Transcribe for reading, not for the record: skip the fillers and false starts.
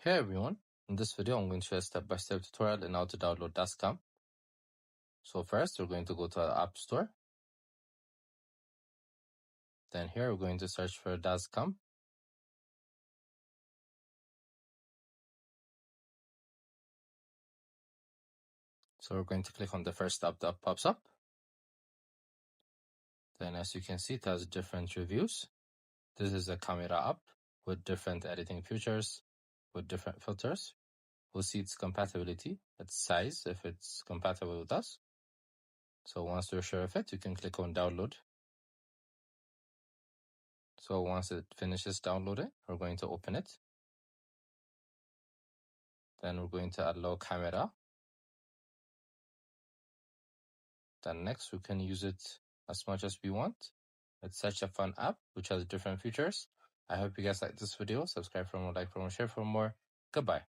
Hey everyone, in this video I'm going to share a step-by-step tutorial on how to download Dashcam. So first we're going to go to our App Store. Then here we're going to search for Dashcam. So we're going to click on the first app that pops up. Then as you can see, it has different reviews. This is a camera app with different editing features, with different filters. We'll see its compatibility, its size, if it's compatible with us. So once you're sure of it, you can click on download. So once it finishes downloading, we're going to open it. Then we're going to allow camera. Then next, we can use it as much as we want. It's such a fun app which has different features. I hope you guys like this video. Subscribe for more, like for more, share for more. Goodbye.